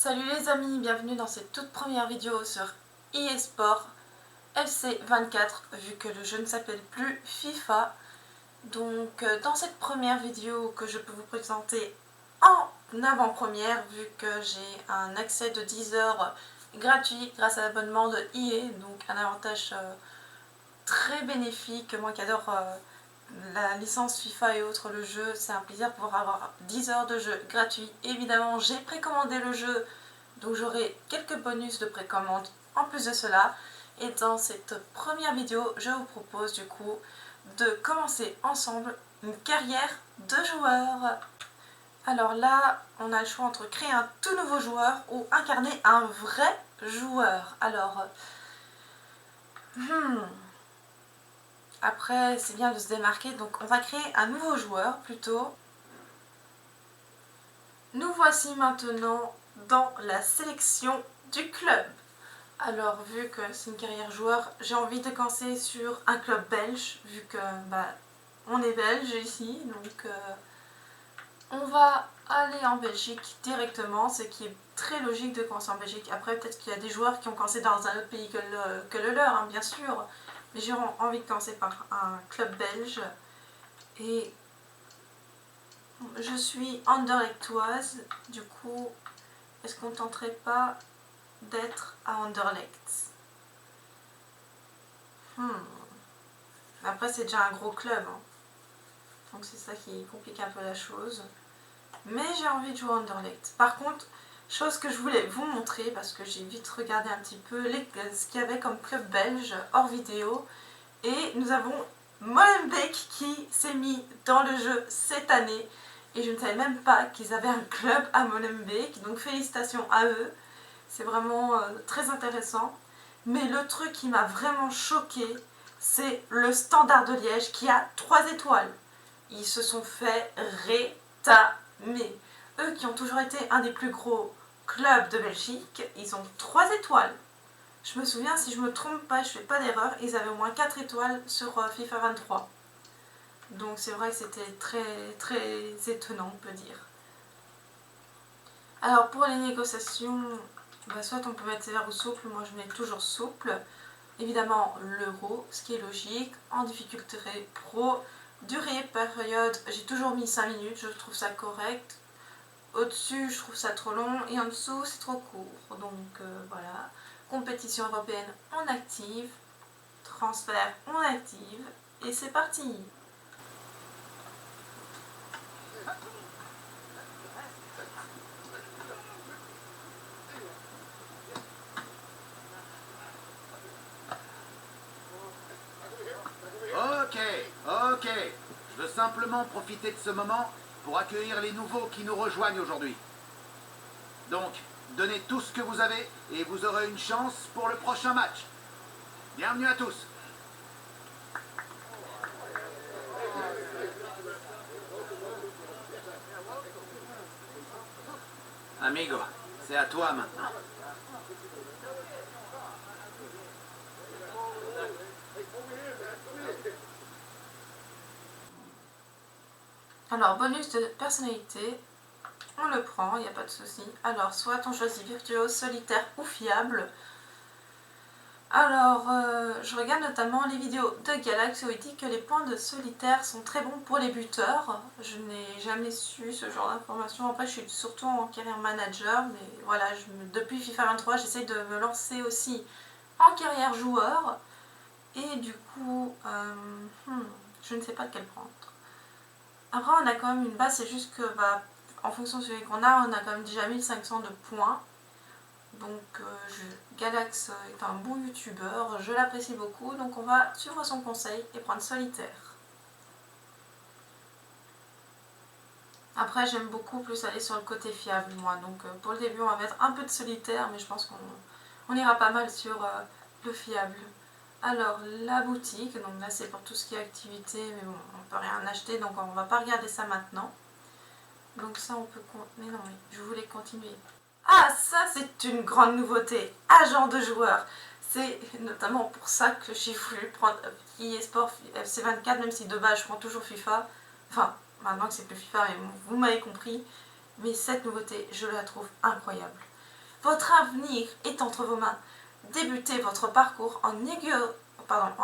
Salut les amis, bienvenue dans cette toute première vidéo sur eSport FC24 vu que le jeu ne s'appelle plus FIFA. Donc dans cette première vidéo que je peux vous présenter en avant-première vu que j'ai un accès de 10 heures gratuit grâce à l'abonnement de EA, donc un avantage très bénéfique. Moi qui adore la licence FIFA et autres, le jeu, c'est un plaisir de pouvoir avoir 10 heures de jeu gratuit. Évidemment, j'ai précommandé le jeu, donc j'aurai quelques bonus de précommande en plus de cela. Et dans cette première vidéo, je vous propose du coup de commencer ensemble une carrière de joueur. Alors là, on a le choix entre créer un tout nouveau joueur ou incarner un vrai joueur. Alors, après, c'est bien de se démarquer, donc on va créer un nouveau joueur plutôt. Nous voici maintenant dans la sélection du club. Alors, vu que c'est une carrière joueur, j'ai envie de commencer sur un club belge, vu que on est belge ici, donc on va aller en Belgique directement, ce qui est très logique de commencer en Belgique. Après, peut-être qu'il y a des joueurs qui ont commencé dans un autre pays que le leur, hein, bien sûr, mais j'ai envie de commencer par un club belge. Et je suis anderlechtoise, du coup, est-ce qu'on tenterait pas d'être à Anderlecht? Après, c'est déjà un gros club, hein. Donc c'est ça qui complique un peu la chose. Mais j'ai envie de jouer à Anderlecht. Par contre, chose que je voulais vous montrer, parce que j'ai vite regardé un petit peu ce qu'il y avait comme club belge hors vidéo. Et nous avons Molenbeek qui s'est mis dans le jeu cette année. Et je ne savais même pas qu'ils avaient un club à Molenbeek. Donc félicitations à eux. C'est vraiment très intéressant. Mais le truc qui m'a vraiment choqué, c'est le Standard de Liège qui a 3 étoiles. Ils se sont fait rétamer. Eux qui ont toujours été un des plus gros clubs de Belgique, ils ont 3 étoiles. Je me souviens, si je me trompe pas, je fais pas d'erreur, ils avaient au moins 4 étoiles sur FIFA 23. Donc c'est vrai que c'était très étonnant, on peut dire. Alors pour les négociations, soit on peut mettre sévère ou souple, moi je mets toujours souple. Évidemment l'euro, ce qui est logique. En difficulté pro, durée, période, j'ai toujours mis 5 minutes, je trouve ça correct. Au-dessus, je trouve ça trop long et en dessous, c'est trop court. Donc voilà. Compétition européenne, on active. Transfert, on active. Et c'est parti. Ok. Je veux simplement profiter de ce moment pour accueillir les nouveaux qui nous rejoignent aujourd'hui. Donc, donnez tout ce que vous avez et vous aurez une chance pour le prochain match. Bienvenue à tous. Amigo, c'est à toi maintenant. Alors, bonus de personnalité, on le prend, il n'y a pas de souci. Alors, soit on choisit virtuose, solitaire ou fiable. Alors, je regarde notamment les vidéos de Galax où il dit que les points de solitaire sont très bons pour les buteurs. Je n'ai jamais su ce genre d'informations. Après, je suis surtout en carrière manager, mais voilà, depuis FIFA 23, j'essaie de me lancer aussi en carrière joueur. Et du coup, je ne sais pas lequel prendre. Après, on a quand même une base, c'est juste que en fonction de celui qu'on a, on a quand même déjà 1500 de points. Donc Galax est un bon youtubeur, je l'apprécie beaucoup, donc on va suivre son conseil et prendre solitaire. Après j'aime beaucoup plus aller sur le côté fiable moi, donc pour le début on va mettre un peu de solitaire, mais je pense qu'on ira pas mal sur le fiable. Alors la boutique, donc là c'est pour tout ce qui est activité, mais bon on peut rien acheter, donc on va pas regarder ça maintenant. Donc ça on peut... Mais non, mais je voulais continuer. Ah, ça c'est une grande nouveauté, agent de joueur. C'est notamment pour ça que j'ai voulu prendre eSport FC24, même si de base je prends toujours FIFA. Enfin, maintenant que c'est plus FIFA, mais vous m'avez compris. Mais cette nouveauté, je la trouve incroyable. Votre avenir est entre vos mains. Débutez votre parcours en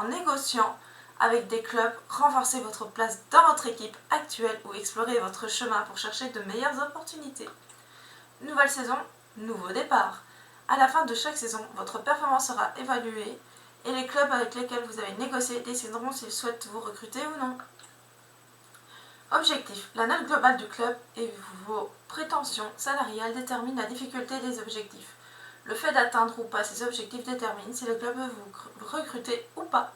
négociant avec des clubs, renforcez votre place dans votre équipe actuelle ou explorez votre chemin pour chercher de meilleures opportunités. Nouvelle saison, nouveau départ. À la fin de chaque saison, votre performance sera évaluée et les clubs avec lesquels vous avez négocié décideront s'ils souhaitent vous recruter ou non. Objectif. La note globale du club et vos prétentions salariales déterminent la difficulté des objectifs. Le fait d'atteindre ou pas ces objectifs détermine si le club veut vous recruter ou pas.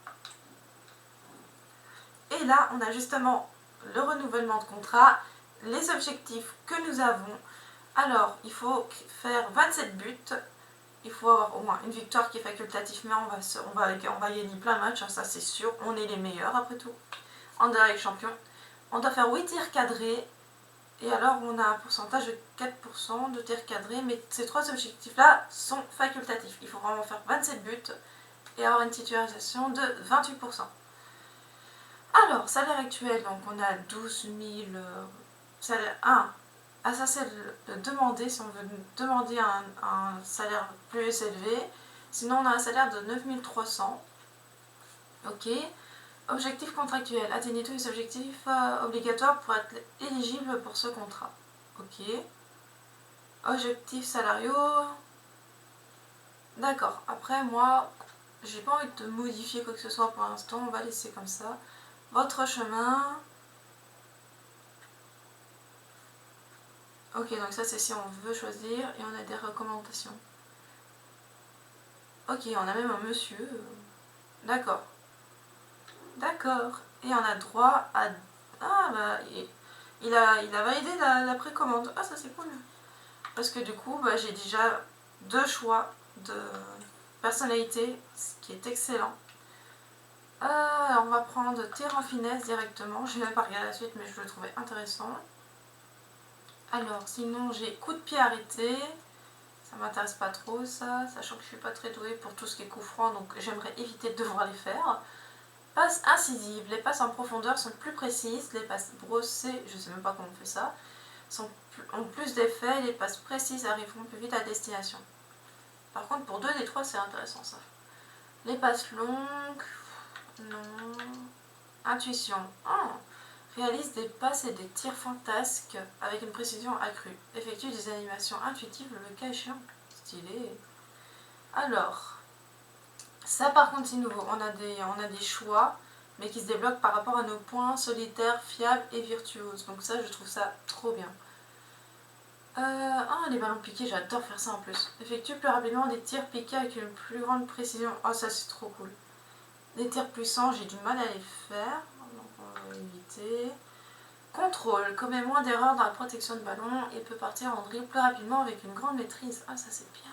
Et là, on a justement le renouvellement de contrat, les objectifs que nous avons. Alors, il faut faire 27 buts. Il faut avoir au moins une victoire qui est facultative, mais on va gagner plein de matchs, ça c'est sûr. On est les meilleurs après tout. Anderlecht champion. On doit faire 8 tirs cadrés. Et alors, on a un pourcentage de 4% de tirs cadrés. Mais ces trois objectifs-là sont facultatifs. Il faut vraiment faire 27 buts et avoir une titularisation de 28%. Alors, salaire actuel, donc on a 12 000... salaire 1. Ah, ça c'est le demander, si on veut demander un salaire plus élevé. Sinon, on a un salaire de 9 300. Ok. Objectif contractuel. Atteignez tous les objectifs obligatoires pour être éligible pour ce contrat. Ok. Objectifs salariaux. D'accord. Après, moi, j'ai pas envie de modifier quoi que ce soit pour l'instant. On va laisser comme ça. Votre chemin. Ok, donc ça c'est si on veut choisir. Et on a des recommandations. Ok, on a même un monsieur. D'accord. D'accord. Et on a droit à... Ah, bah, il a validé la précommande. Ah, ça c'est cool. Parce que du coup, bah, j'ai déjà 2 choix de personnalité, ce qui est excellent. On va prendre tir en finesse directement. Je n'ai même pas regardé la suite, mais je le trouvais intéressant. Alors, sinon, j'ai coup de pied arrêté. Ça m'intéresse pas trop, ça. Sachant que je suis pas très douée pour tout ce qui est coup franc, donc j'aimerais éviter de devoir les faire. Passes incisives. Les passes en profondeur sont plus précises. Les passes brossées, je sais même pas comment on fait ça, ont plus d'effet. Les passes précises arriveront plus vite à destination. Par contre, pour 2 des 3, c'est intéressant, ça. Les passes longues... Non. Intuition. Oh. Réalise des passes et des tirs fantasques avec une précision accrue. Effectue des animations intuitives le cas échéant. Stylé. Alors, ça par contre c'est nouveau. On a des choix, mais qui se débloquent par rapport à nos points solitaires, fiables et virtuoses. Donc ça, je trouve ça trop bien. Les ballons piqués, j'adore faire ça en plus. Effectue plus rapidement des tirs piqués avec une plus grande précision. Oh, ça c'est trop cool. Les tirs puissants, j'ai du mal à les faire. Donc on va éviter. Contrôle, commet moins d'erreurs dans la protection de ballon et peut partir en dribble plus rapidement avec une grande maîtrise. Ah, ça c'est bien.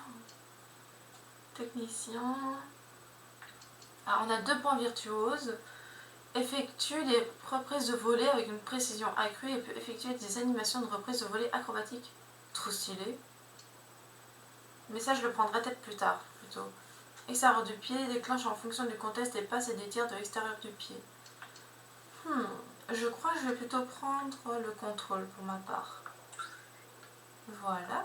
Technicien. Alors, on a 2 points virtuoses. Effectue des reprises de volée avec une précision accrue et peut effectuer des animations de reprise de volée acrobatiques. Trop stylé. Mais ça, je le prendrai peut-être plus tard, plutôt. Extérieur du pied, déclenche en fonction du contexte des passes et des tirs de l'extérieur du pied. Je crois que je vais plutôt prendre le contrôle pour ma part. Voilà.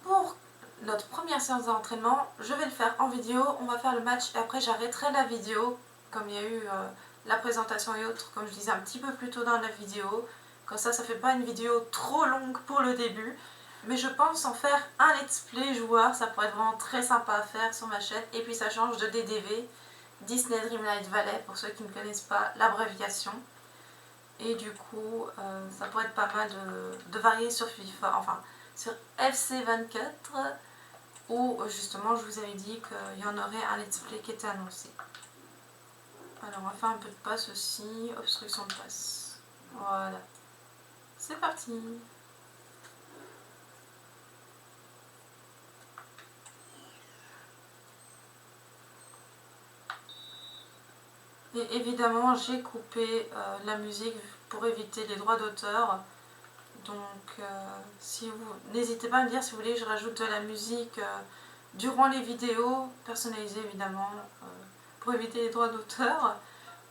Pour notre première séance d'entraînement, je vais le faire en vidéo. On va faire le match et après j'arrêterai la vidéo. Comme il y a eu la présentation et autres, comme je disais un petit peu plus tôt dans la vidéo. Comme ça fait pas une vidéo trop longue pour le début. Mais je pense en faire un let's play joueur. Ça pourrait être vraiment très sympa à faire sur ma chaîne. Et puis ça change de DDV. Disney Dreamlight Valley, pour ceux qui ne connaissent pas l'abréviation. Et du coup, ça pourrait être pas mal de varier sur FIFA, enfin sur FC24, où justement je vous avais dit qu'il y en aurait un let's play qui était annoncé. Alors on va faire un peu de passe aussi, obstruction de passe. Voilà. C'est parti. Et évidemment, j'ai coupé la musique pour éviter les droits d'auteur. Donc, si vous n'hésitez pas à me dire si vous voulez que je rajoute de la musique durant les vidéos, personnalisées évidemment, pour éviter les droits d'auteur.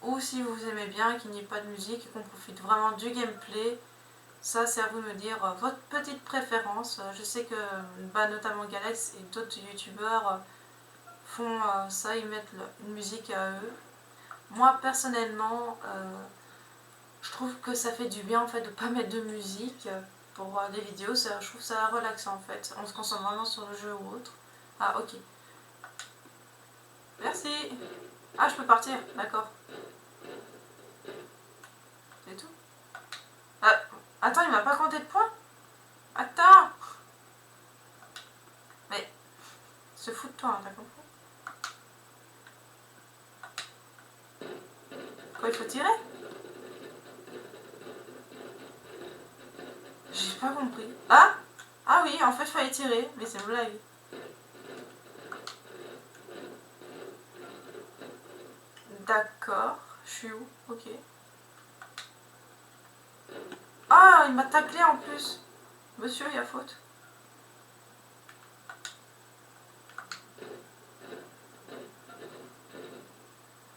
Ou si vous aimez bien qu'il n'y ait pas de musique et qu'on profite vraiment du gameplay, Ça, c'est à vous de me dire votre petite préférence. Je sais que notamment Galax et d'autres youtubeurs font ça, ils mettent une musique à eux. Moi, personnellement, je trouve que ça fait du bien en fait de pas mettre de musique pour des vidéos. Je trouve ça relaxant en fait. On se concentre vraiment sur le jeu ou autre. Ah, ok. Merci. Ah, je peux partir, d'accord. C'est tout. Attends, il m'a pas compté de points. Attends. Mais, se fout de toi, hein, t'as compris? Quoi, il faut tirer? J'ai pas compris. Ah! Ah oui, en fait, il fallait tirer, mais c'est une blague. D'accord, je suis où? Ok. Ah, il m'a taclé en plus. Monsieur, il y a faute.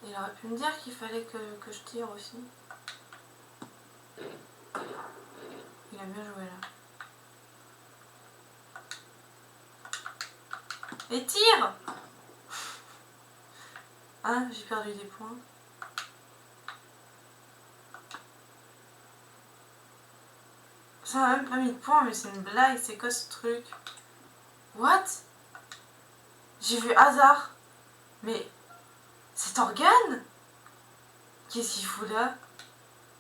Il aurait pu me dire qu'il fallait que je tire aussi. Il a bien joué là. Et tire! Ah, j'ai perdu des points. Ça m'a même pas mis de points, mais c'est une blague, c'est quoi ce truc? What? J'ai vu hasard. Mais cet organe? Qu'est-ce qu'il fout là?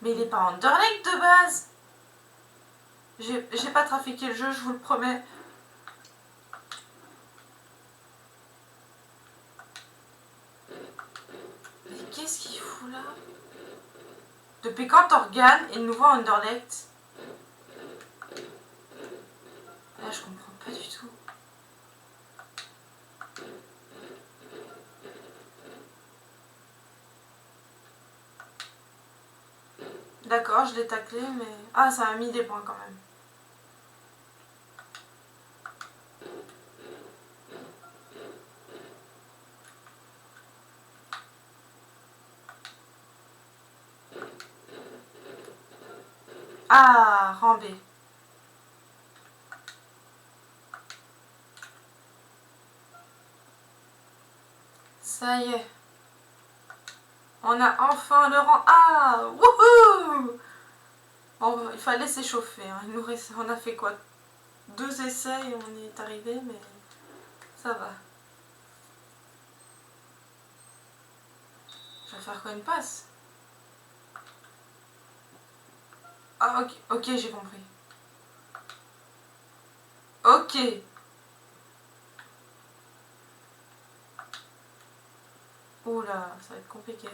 Mais il est pas Underlake de base. J'ai pas trafiqué le jeu, je vous le promets. Mais qu'est-ce qu'il fout là? Depuis quand Organe est nouveau Underlake? Là, je comprends pas du tout. D'accord, je l'ai taclé, mais... Ah, ça a mis des points quand même. Ah, rang B. Ça y est. On a enfin le rang A. Wouhou! Bon, il fallait s'échauffer. Hein. On a fait quoi? 2 essais et on y est arrivé, mais ça va. Je vais faire quoi, une passe? Ah, ok, ok, j'ai compris. Ok. Oula, ça va être compliqué.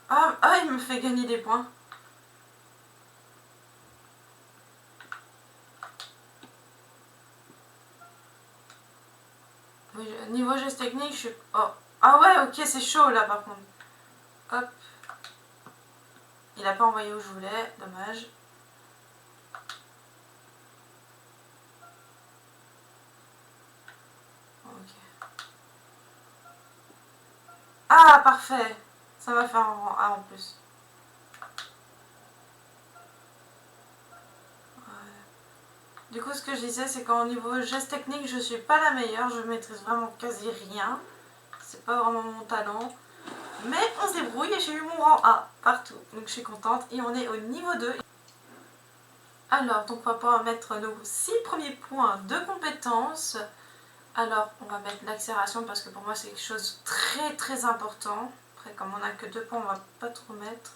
Ah, il me fait gagner des points. Oui, niveau geste technique, je suis... Oh. Ah ouais, ok, c'est chaud là par contre. Hop. Il a pas envoyé où je voulais, dommage. Ok. Ah, parfait. Ça va faire un rang A en plus. Du coup, ce que je disais, c'est qu'au niveau geste technique, je suis pas la meilleure. Je maîtrise vraiment quasi rien. C'est pas vraiment mon talent. Mais on se débrouille et j'ai eu mon rang A partout. Donc je suis contente. Et on est au niveau 2. Alors, donc on va pouvoir mettre nos 6 premiers points de compétences. Alors, on va mettre l'accélération parce que pour moi, c'est quelque chose de très très important. Après, comme on n'a que 2 points, on va pas trop mettre.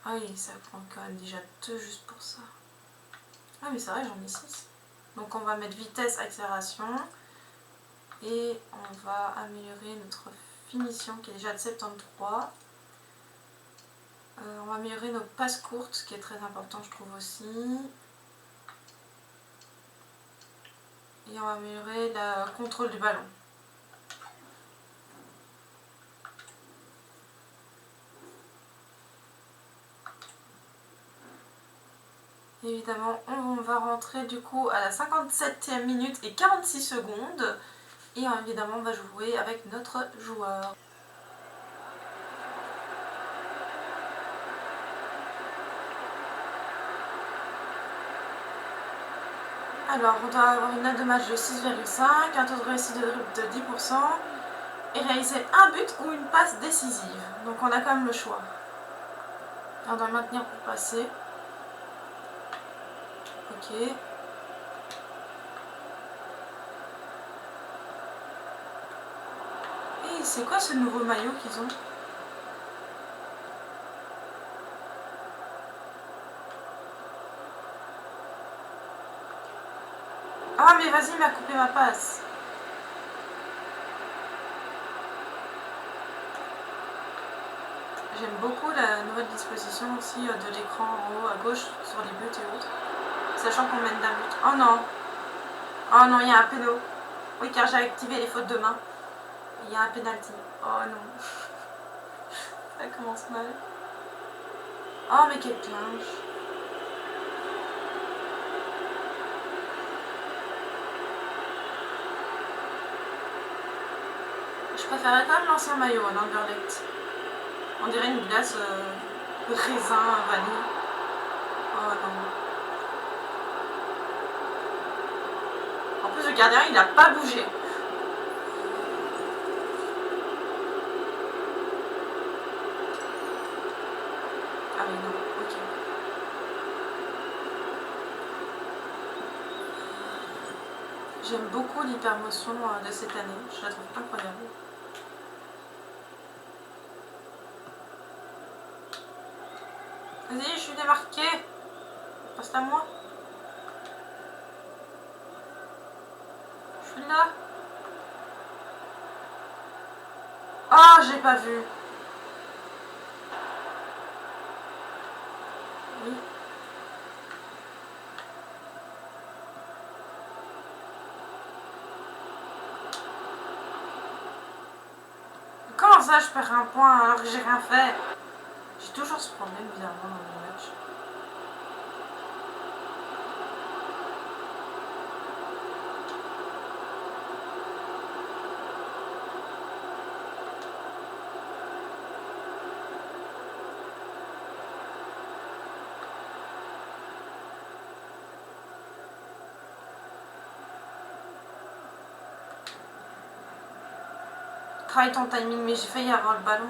Ah oui, ça prend quand même déjà 2 juste pour ça. Ah mais c'est vrai, j'en ai 6. Donc on va mettre vitesse, accélération. Et on va améliorer notre finition qui est déjà de 73. On va améliorer nos passes courtes, ce qui est très important je trouve aussi. Et on va améliorer le contrôle du ballon. Évidemment, on va rentrer du coup à la 57e minute et 46 secondes. Et évidemment, on va jouer avec notre joueur. Alors, on doit avoir une note de match de 6,5, un taux de réussite de dribble de 10% et réaliser un but ou une passe décisive. Donc on a quand même le choix. On doit maintenir pour passer. Ok. Et c'est quoi ce nouveau maillot qu'ils ont? Ah mais vas-y, il m'a coupé ma passe. J'aime beaucoup la nouvelle disposition aussi de l'écran en haut à gauche sur les buts et autres. Sachant qu'on mène d'un but. Oh non. Oh non, il y a un péno. Oui, car j'ai activé les fautes de main. Il y a un pénalty. Oh non. Ça commence mal. Oh mais quel clinch. Je préférais quand même l'ancien maillot à l'Anderlecht. On dirait une glace raisin, vanille. Oh non. En plus, le gardien, il n'a pas bougé. Ah mais non, ok. J'aime beaucoup l'hypermotion de cette année. Je la trouve incroyable. Vas-y, je suis démarqué. Passe à moi. Je suis là. Ah, j'ai pas vu. Oui. Comment ça, je perds un point alors que j'ai rien fait? J'ai toujours ce problème, bizarrement, dans les matchs. Travaille ton timing, mais j'ai failli avoir le ballon.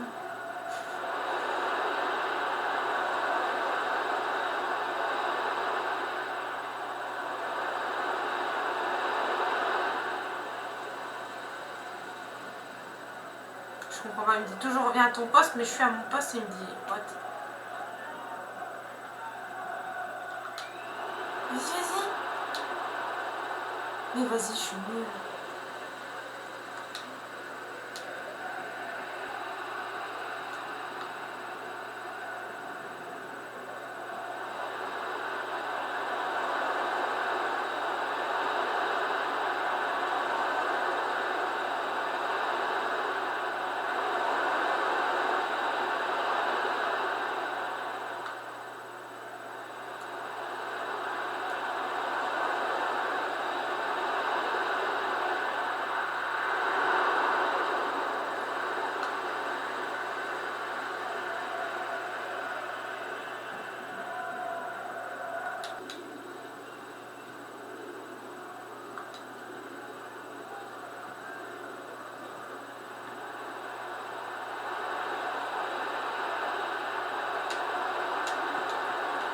Je comprends pas, il me dit toujours reviens à ton poste, mais je suis à mon poste et il me dit what? Vas-y, vas-y. Mais vas-y, je suis nulle.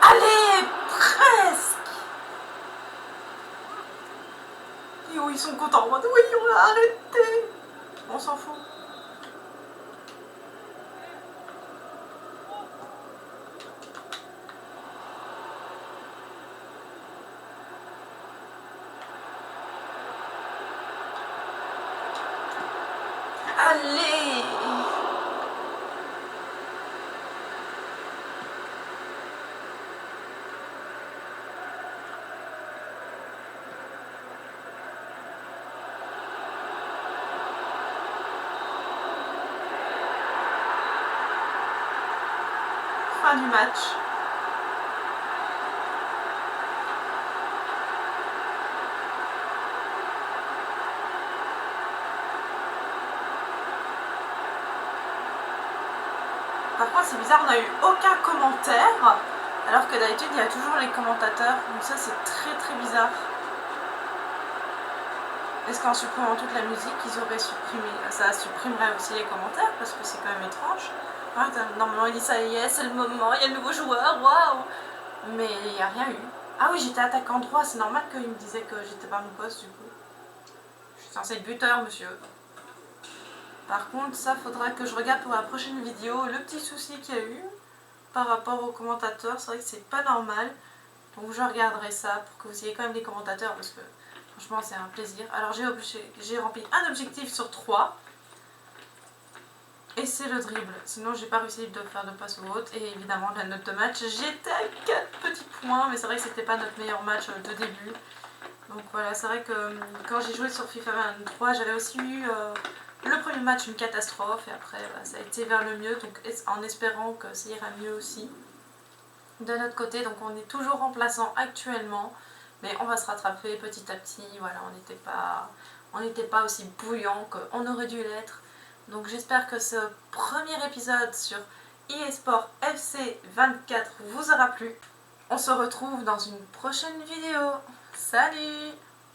Allez, presque. Et où ils sont contents en mode oui, on l'a arrêté. On s'en fout. Allez. Fin du match. Par contre c'est bizarre, on n'a eu aucun commentaire, alors que d'habitude il y a toujours les commentateurs, donc ça c'est très bizarre. Est-ce qu'en supprimant toute la musique, ils auraient supprimé, ça supprimerait aussi les commentaires, parce que c'est quand même étrange. Ah, normalement il dit ça y est, c'est le moment, il y a le nouveau joueur, waouh. Mais il n'y a rien eu. Ah oui, j'étais attaquant droit, c'est normal qu'il me disait que j'étais pas mon poste du coup. Je suis censée être buteur, monsieur. Par contre, ça faudra que je regarde pour la prochaine vidéo le petit souci qu'il y a eu par rapport aux commentateurs. C'est vrai que c'est pas normal. Donc je regarderai ça pour que vous ayez quand même des commentateurs parce que franchement c'est un plaisir. Alors j'ai rempli un objectif sur 3. Et c'est le dribble. Sinon j'ai pas réussi de faire de passe ou autre. Et évidemment la note de match, j'étais à 4 petits points. Mais c'est vrai que c'était pas notre meilleur match de début. Donc voilà, c'est vrai que quand j'ai joué sur FIFA 23, j'avais aussi eu le premier match une catastrophe. Et après ça a été vers le mieux. Donc en espérant que ça ira mieux aussi. De notre côté, donc on est toujours remplaçant actuellement. Mais on va se rattraper petit à petit. Voilà, on n'était pas aussi bouillant qu'on aurait dû l'être. Donc j'espère que ce premier épisode sur eSport FC 24 vous aura plu. On se retrouve dans une prochaine vidéo. Salut!